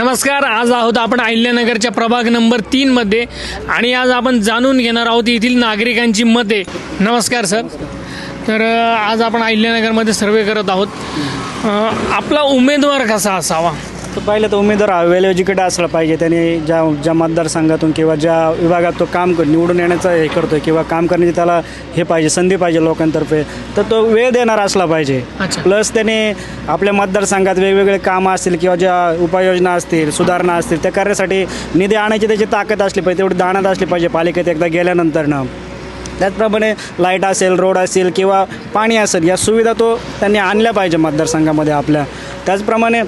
नमस्कार. आज आहोत आपण अहिल्यानगरच्या प्रभाग नंबर 3 मध्ये आणि आज आपण जाणून घेणार आहोत येथील नागरिकांची मते. नमस्कार सर. तर आज आपण अहिल्यानगरमध्ये सर्वे करत आहोत. आपला उमेदवार कसा असावा? तर पहिलं तर उमेदवार हा वेल एज्युकेटेड असला पाहिजे. त्याने ज्या मतदारसंघातून किंवा ज्या विभागात तो निवडून येण्याचं हे करतोय किंवा काम करण्याची त्याला हे पाहिजे, संधी पाहिजे लोकांतर्फे, तर तो वेळ देणारा असला पाहिजे. प्लस त्याने आपल्या मतदारसंघात वेगवेगळे कामं असतील किंवा ज्या उपाययोजना असतील, सुधारणा असतील, त्या करण्यासाठी निधी आणायची त्याची ताकद असली पाहिजे, तेवढी दाणत असली पाहिजे पालिकेत एकदा गेल्यानंतरनं. त्याचप्रमाणे लाईट असेल, रोड असेल किंवा पाणी असेल, या सुविधा तो त्यांनी आणल्या पाहिजे मतदारसंघामध्ये आपल्या. त्याचप्रमाणे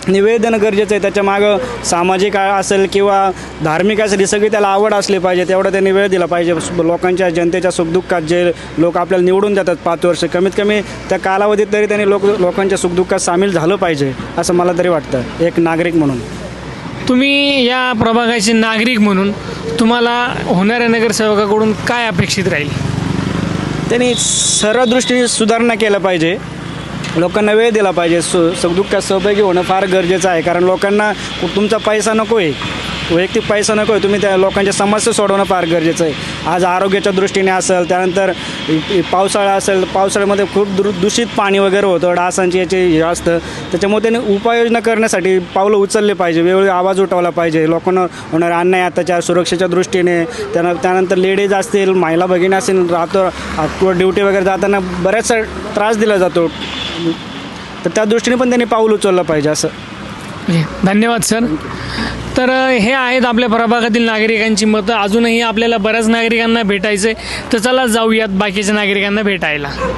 वेळ देणं गरजेचं आहे. त्याच्या मागं सामाजिक असेल किंवा धार्मिक असेल, ही सगळी त्याला आवड असली पाहिजे. तेवढं त्यांनी वेळ दिला पाहिजे. लोकांच्या जनतेच्या सुखदुःखात जे लोक आपल्याला निवडून देतात 5 वर्ष, कमीत कमी त्या कालावधीत तरी त्यांनी लोकांच्या सुखदुःखात सामील झालं पाहिजे, असं मला तरी वाटतं एक नागरिक म्हणून. तुम्ही या प्रभागाचे नागरिक म्हणून तुम्हाला होणाऱ्या नगरसेवकाकडून काय अपेक्षित राहील? त्यांनी सर्व दृष्टीने सुधारणा केलं पाहिजे. लोकांना वेळ दिला पाहिजे. सुखदुःखात सहभागी होणं फार गरजेचं आहे. कारण लोकांना तुमचा पैसा नको आहे, वैयक्तिक पैसा नको आहे, तुम्ही त्या लोकांच्या समस्या सोडवणं फार गरजेचं आहे. आज आरोग्याच्या दृष्टीने असेल, त्यानंतर पावसाळा असेल, पावसाळ्यामध्ये खूप दूषित पाणी वगैरे होतं, डासांची याचे हे असतं. त्याच्यामुळे त्यांनी उपाययोजना करण्यासाठी पावलं उचलले पाहिजे, वेळोवेळी आवाज उठवला पाहिजे. लोकांना होणारे अन्याय अत्याचार सुरक्षेच्या दृष्टीने, त्यानंतर लेडीज असतील, महिला भगिनी असतील, ड्युटी वगैरे जाताना बऱ्याचसा त्रास दिला जातो, तर त्या दृष्टीने पण त्यांनी पाऊल उचललं पाहिजे असं. धन्यवाद सर. तर हे आहेत आपल्या प्रभागातील नागरिकांची मतं. अजूनही आपल्याला बऱ्याच नागरिकांना भेटायचं आहे, तर चला जाऊयात बाकीच्या नागरिकांना भेटायला.